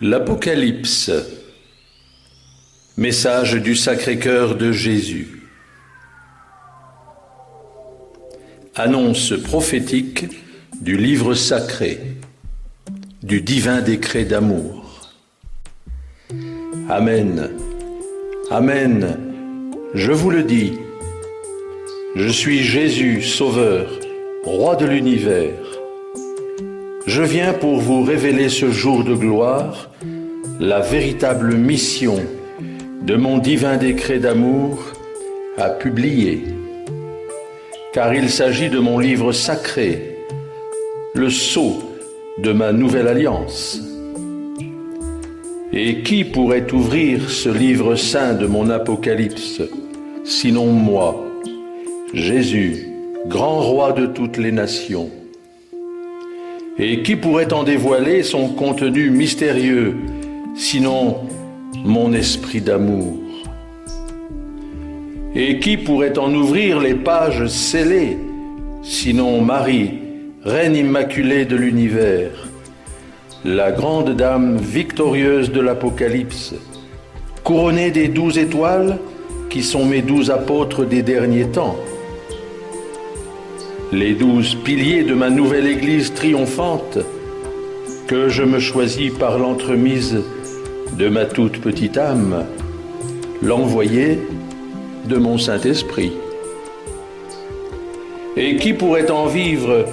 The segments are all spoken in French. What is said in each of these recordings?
L'Apocalypse. Message du Sacré-Cœur de Jésus. Annonce prophétique du livre sacré, du divin décret d'amour. Amen. Amen. Je vous le dis. Je suis Jésus, Sauveur, Roi de l'univers. Je viens pour vous révéler ce jour de gloire, la véritable mission de mon divin décret d'amour à publier. Car il s'agit de mon livre sacré, le sceau de ma nouvelle alliance. Et qui pourrait ouvrir ce livre saint de mon Apocalypse, sinon moi, Jésus, grand roi de toutes les nations? Et qui pourrait en dévoiler son contenu mystérieux, sinon mon esprit d'amour? Et qui pourrait en ouvrir les pages scellées, sinon Marie, Reine immaculée de l'univers, la grande dame victorieuse de l'Apocalypse, couronnée des 12 étoiles qui sont mes 12 apôtres des derniers temps, les 12 piliers de ma nouvelle Église triomphante que je me choisis par l'entremise de ma toute petite âme, l'envoyé de mon Saint-Esprit. Et qui pourrait en vivre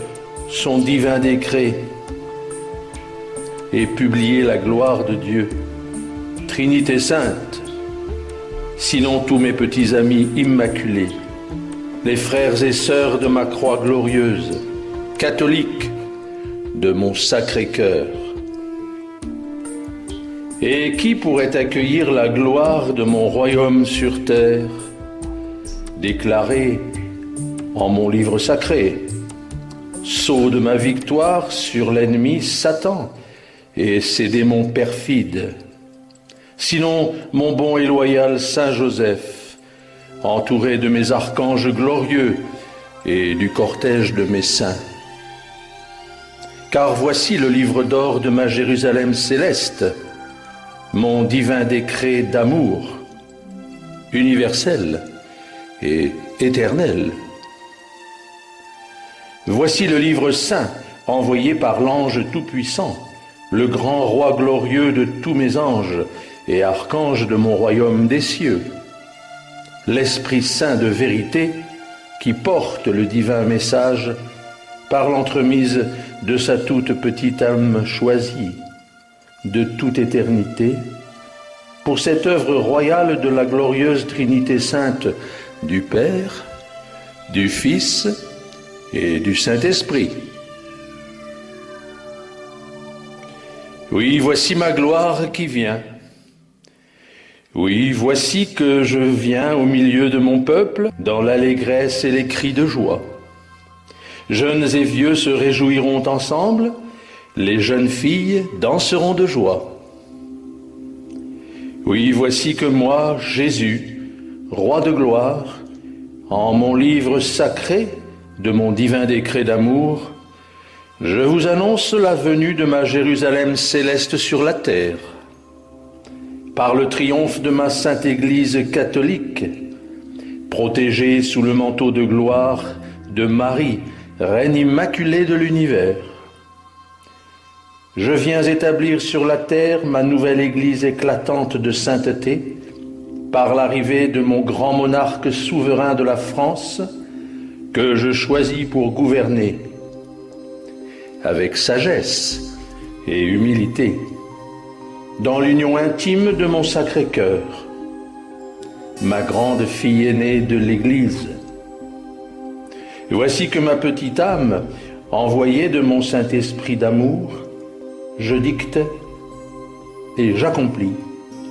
son divin décret et publier la gloire de Dieu, Trinité sainte, sinon tous mes petits amis immaculés, les frères et sœurs de ma croix glorieuse, catholiques de mon Sacré-Cœur? Et qui pourrait accueillir la gloire de mon royaume sur terre, déclarée en mon livre sacré, sceau de ma victoire sur l'ennemi Satan et ses démons perfides, sinon mon bon et loyal Saint Joseph, entouré de mes archanges glorieux et du cortège de mes saints? Car voici le livre d'or de ma Jérusalem céleste, mon divin décret d'amour, universel et éternel. Voici le livre saint envoyé par l'ange tout-puissant, le grand roi glorieux de tous mes anges et archanges de mon royaume des cieux, l'Esprit Saint de vérité qui porte le divin message par l'entremise de sa toute petite âme choisie de toute éternité pour cette œuvre royale de la glorieuse Trinité sainte du Père, du Fils et du Saint-Esprit. Oui, voici ma gloire qui vient. Oui, voici que je viens au milieu de mon peuple, dans l'allégresse et les cris de joie. Jeunes et vieux se réjouiront ensemble, les jeunes filles danseront de joie. Oui, voici que moi, Jésus, roi de gloire, en mon livre sacré de mon divin décret d'amour, je vous annonce la venue de ma Jérusalem céleste sur la terre. Par le triomphe de ma sainte Église catholique, protégée sous le manteau de gloire de Marie, Reine immaculée de l'univers. Je viens établir sur la terre ma nouvelle Église éclatante de sainteté, par l'arrivée de mon grand monarque souverain de la France, que je choisis pour gouverner, avec sagesse et humilité, dans l'union intime de mon Sacré-Cœur, ma grande fille aînée de l'Église. Voici que ma petite âme, envoyée de mon Saint-Esprit d'amour, je dicte et j'accomplis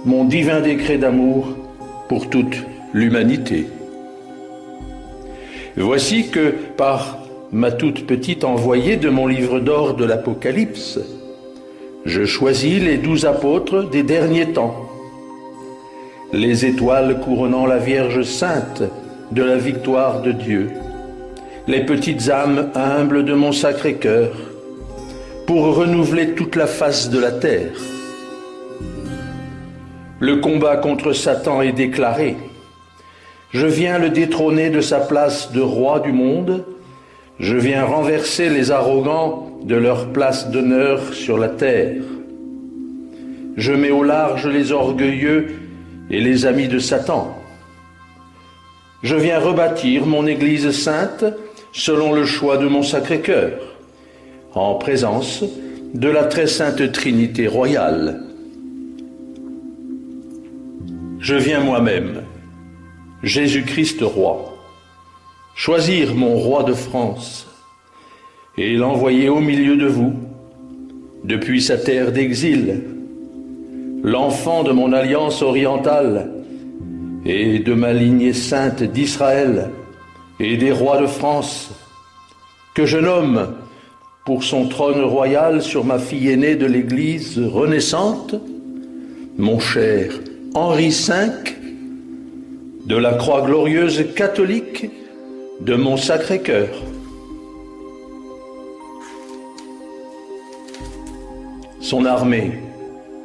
mon divin décret d'amour pour toute l'humanité. Voici que, par ma toute petite envoyée de mon livre d'or de l'Apocalypse, je choisis les 12 apôtres des derniers temps, les étoiles couronnant la Vierge Sainte de la victoire de Dieu, les petites âmes humbles de mon Sacré-Cœur, pour renouveler toute la face de la terre, Le combat contre Satan est déclaré. Je viens le détrôner de sa place de roi du monde. Je viens renverser les arrogants de leur place d'honneur sur la terre. Je mets au large les orgueilleux et les amis de Satan. Je viens rebâtir mon Église sainte selon le choix de mon Sacré-Cœur, en présence de la très sainte Trinité royale. Je viens moi-même, Jésus-Christ roi, choisir mon roi de France et l'envoyer au milieu de vous, depuis sa terre d'exil, l'enfant de mon alliance orientale et de ma lignée sainte d'Israël et des rois de France, que je nomme pour son trône royal sur ma fille aînée de l'Église renaissante, mon cher Henri V, de la croix glorieuse catholique de mon Sacré-Cœur. Son armée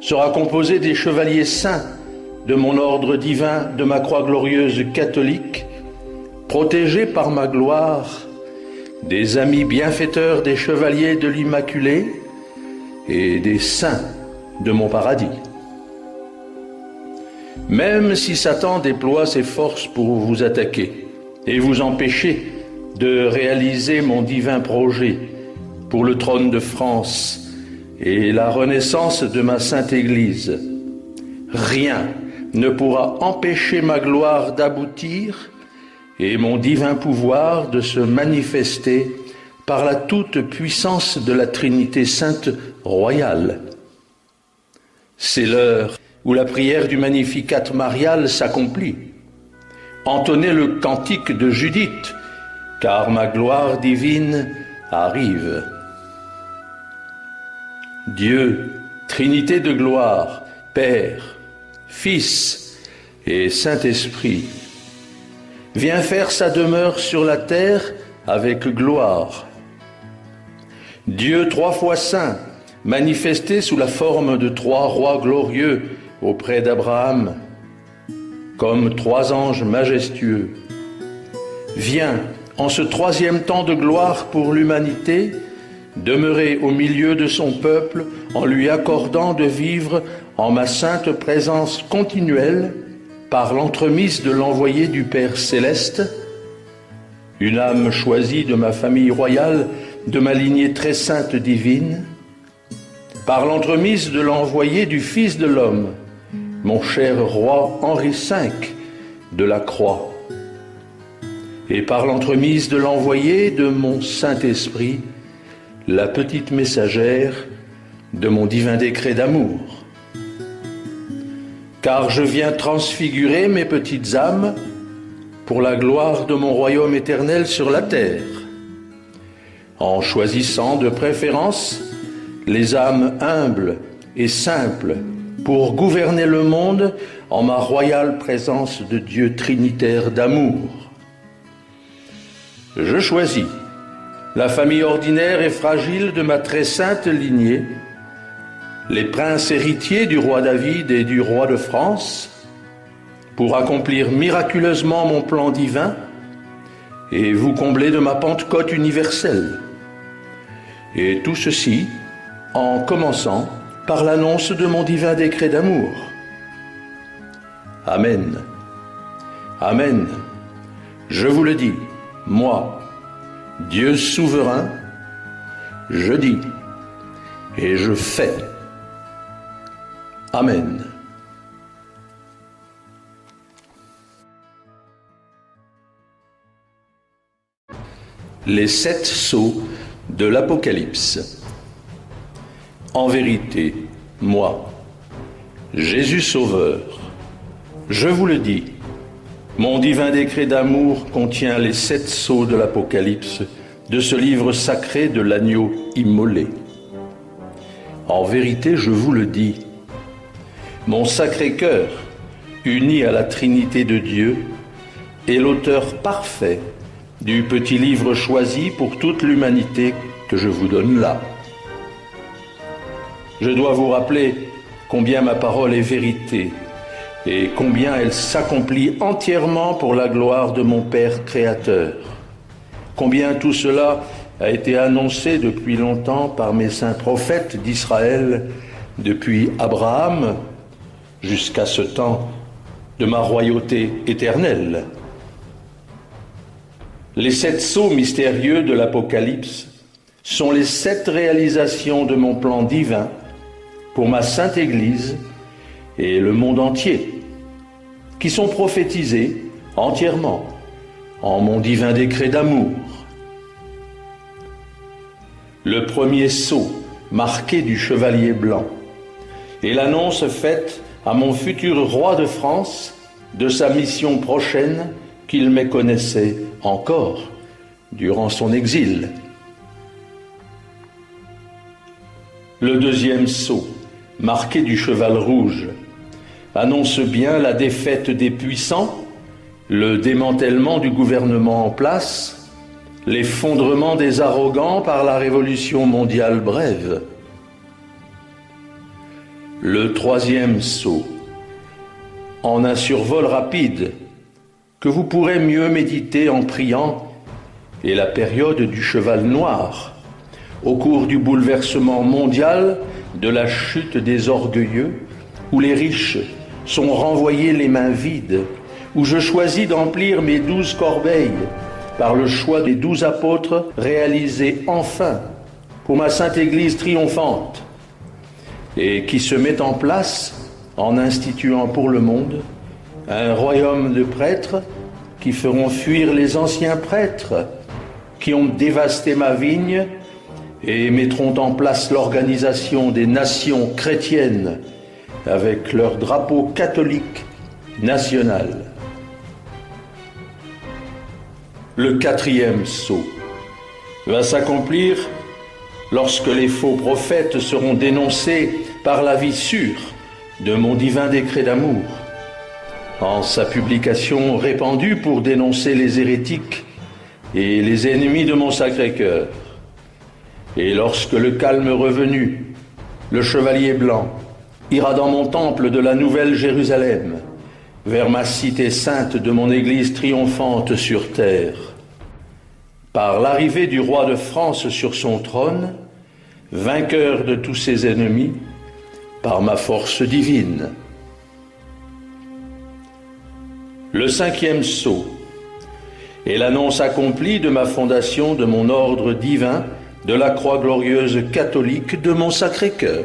sera composée des chevaliers saints de mon ordre divin de ma croix glorieuse catholique, protégés par ma gloire, des amis bienfaiteurs des chevaliers de l'Immaculée et des saints de mon paradis. Même si Satan déploie ses forces pour vous attaquer et vous empêcher de réaliser mon divin projet pour le trône de France et la renaissance de ma Sainte Église, rien ne pourra empêcher ma gloire d'aboutir et mon divin pouvoir de se manifester par la toute-puissance de la Trinité Sainte Royale. C'est l'heure où la prière du Magnificat marial s'accomplit. Entonnez le cantique de Judith, car ma gloire divine arrive. Dieu, Trinité de gloire, Père, Fils et Saint-Esprit, vient faire sa demeure sur la terre avec gloire. Dieu trois fois saint, manifesté sous la forme de trois rois glorieux auprès d'Abraham, comme trois anges majestueux, vient, en ce troisième temps de gloire pour l'humanité, demeurer au milieu de son peuple en lui accordant de vivre en ma sainte présence continuelle par l'entremise de l'envoyé du Père céleste, une âme choisie de ma famille royale, de ma lignée très sainte divine, par l'entremise de l'envoyé du Fils de l'homme, mon cher roi Henri V de la Croix, et par l'entremise de l'envoyé de mon Saint-Esprit, la petite messagère de mon divin décret d'amour. Car je viens transfigurer mes petites âmes pour la gloire de mon royaume éternel sur la terre, en choisissant de préférence les âmes humbles et simples pour gouverner le monde en ma royale présence de Dieu trinitaire d'amour. Je choisis la famille ordinaire et fragile de ma très sainte lignée, les princes héritiers du roi David et du roi de France, pour accomplir miraculeusement mon plan divin et vous combler de ma Pentecôte universelle. Et tout ceci en commençant par l'annonce de mon divin décret d'amour. Amen. Amen. Je vous le dis, moi, Dieu souverain, je dis et je fais. Amen. Les 7 sceaux de l'Apocalypse. En vérité, moi, Jésus Sauveur, je vous le dis, mon divin décret d'amour contient les 7 sceaux de l'Apocalypse de ce livre sacré de l'agneau immolé. En vérité, je vous le dis, mon Sacré-Cœur, uni à la Trinité de Dieu, est l'auteur parfait du petit livre choisi pour toute l'humanité que je vous donne là. Je dois vous rappeler combien ma parole est vérité et combien elle s'accomplit entièrement pour la gloire de mon Père créateur. Combien tout cela a été annoncé depuis longtemps par mes saints prophètes d'Israël, depuis Abraham jusqu'à ce temps de ma royauté éternelle. Les 7 sceaux mystérieux de l'Apocalypse sont les 7 réalisations de mon plan divin pour ma sainte Église et le monde entier, qui sont prophétisés entièrement en mon divin décret d'amour. Le premier sceau marqué du chevalier blanc est l'annonce faite à mon futur roi de France de sa mission prochaine qu'il méconnaissait encore durant son exil. Le deuxième sceau, marqué du cheval rouge, annonce bien la défaite des puissants, le démantèlement du gouvernement en place, l'effondrement des arrogants par la révolution mondiale brève. Le troisième sceau, en un survol rapide, que vous pourrez mieux méditer en priant, est la période du cheval noir, au cours du bouleversement mondial, de la chute des orgueilleux, où les riches sont renvoyés les mains vides, où je choisis d'emplir mes 12 corbeilles par le choix des 12 apôtres réalisés enfin pour ma sainte Église triomphante, et qui se met en place en instituant pour le monde un royaume de prêtres qui feront fuir les anciens prêtres qui ont dévasté ma vigne et mettront en place l'organisation des nations chrétiennes avec leur drapeau catholique national. Le quatrième sceau va s'accomplir lorsque les faux prophètes seront dénoncés par la vie sûre de mon divin décret d'amour, en sa publication répandue pour dénoncer les hérétiques et les ennemis de mon Sacré-Cœur. Et lorsque le calme revenu, le chevalier blanc ira dans mon temple de la Nouvelle Jérusalem, vers ma cité sainte de mon Église triomphante sur terre. Par l'arrivée du roi de France sur son trône, vainqueur de tous ses ennemis, par ma force divine. Le cinquième sceau est l'annonce accomplie de ma fondation de mon ordre divin de la croix glorieuse catholique de mon Sacré-Cœur,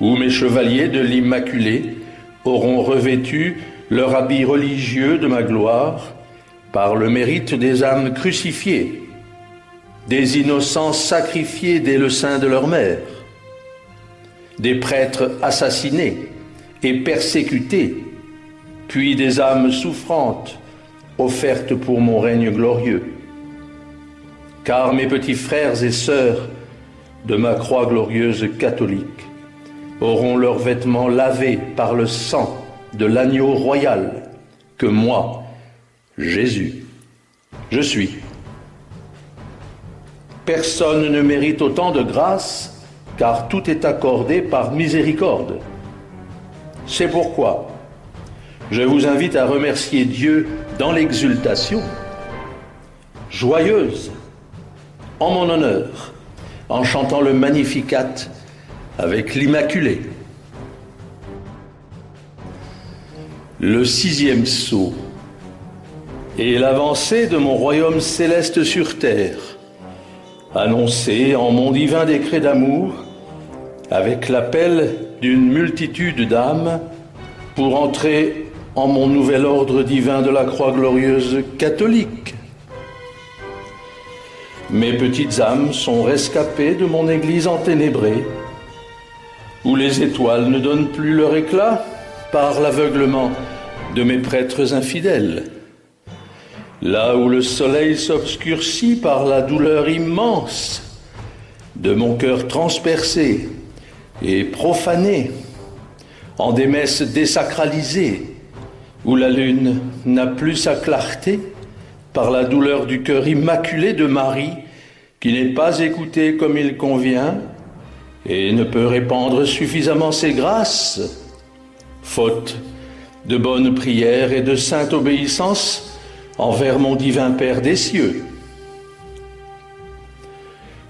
où mes chevaliers de l'Immaculée auront revêtu leur habit religieux de ma gloire par le mérite des âmes crucifiées, des innocents sacrifiés dès le sein de leur mère, des prêtres assassinés et persécutés, puis des âmes souffrantes offertes pour mon règne glorieux. Car mes petits frères et sœurs de ma croix glorieuse catholique auront leurs vêtements lavés par le sang de l'agneau royal que moi, Jésus, je suis. Personne ne mérite autant de grâce, car tout est accordé par miséricorde. C'est pourquoi je vous invite à remercier Dieu dans l'exultation, joyeuse, en mon honneur, en chantant le Magnificat avec l'Immaculée. Le sixième sceau est l'avancée de mon royaume céleste sur terre, annoncé en mon divin décret d'amour, avec l'appel d'une multitude d'âmes pour entrer en mon nouvel ordre divin de la croix glorieuse catholique. Mes petites âmes sont rescapées de mon église enténébrée, où les étoiles ne donnent plus leur éclat par l'aveuglement de mes prêtres infidèles. Là où le soleil s'obscurcit par la douleur immense de mon cœur transpercé et profané en des messes désacralisées, où la lune n'a plus sa clarté par la douleur du cœur immaculé de Marie, qui n'est pas écouté comme il convient et ne peut répandre suffisamment ses grâces, faute de bonne prière et de sainte obéissance envers mon divin Père des cieux.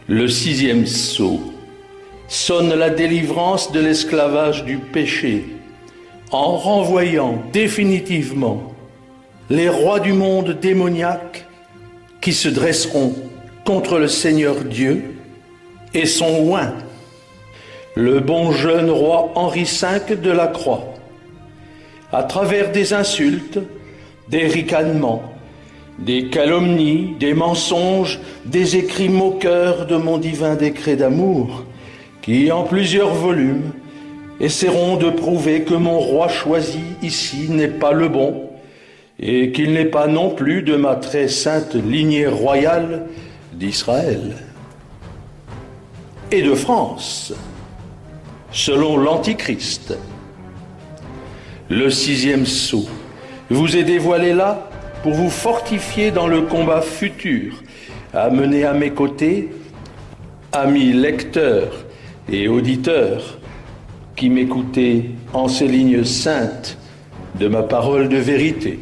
Le 6e sceau sonne la délivrance de l'esclavage du péché, en renvoyant définitivement les rois du monde démoniaque qui se dresseront contre le Seigneur Dieu et son oint, le bon jeune roi Henri V de la Croix, à travers des insultes, des ricanements, des calomnies, des mensonges, des écrits moqueurs de mon divin décret d'amour, qui, en plusieurs volumes, essaieront de prouver que mon roi choisi ici n'est pas le bon, et qu'il n'est pas non plus de ma très sainte lignée royale d'Israël et de France, selon l'Antichrist. Le 6e sceau vous est dévoilé là pour vous fortifier dans le combat futur, à mener à mes côtés, amis lecteurs et auditeurs, qui m'écoutez en ces lignes saintes de ma parole de vérité.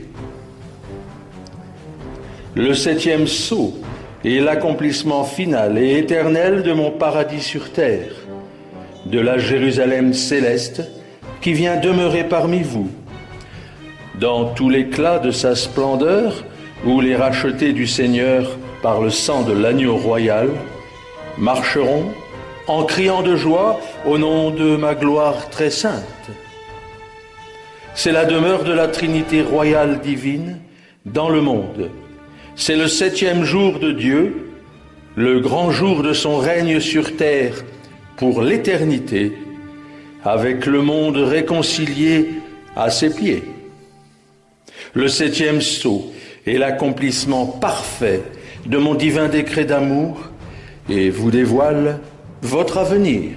Le 7e sceau est l'accomplissement final et éternel de mon paradis sur terre, de la Jérusalem céleste qui vient demeurer parmi vous, dans tout l'éclat de sa splendeur, où les rachetés du Seigneur par le sang de l'agneau royal marcheront en criant de joie au nom de ma gloire très sainte. C'est la demeure de la Trinité royale divine dans le monde. C'est le 7e jour de Dieu, le grand jour de son règne sur terre pour l'éternité, avec le monde réconcilié à ses pieds. Le 7e sceau est l'accomplissement parfait de mon divin décret d'amour et vous dévoile votre avenir.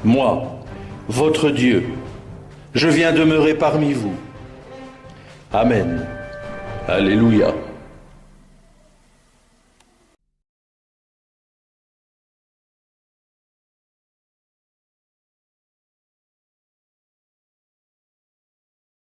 Moi, votre Dieu, je viens demeurer parmi vous. Amen. Alléluia.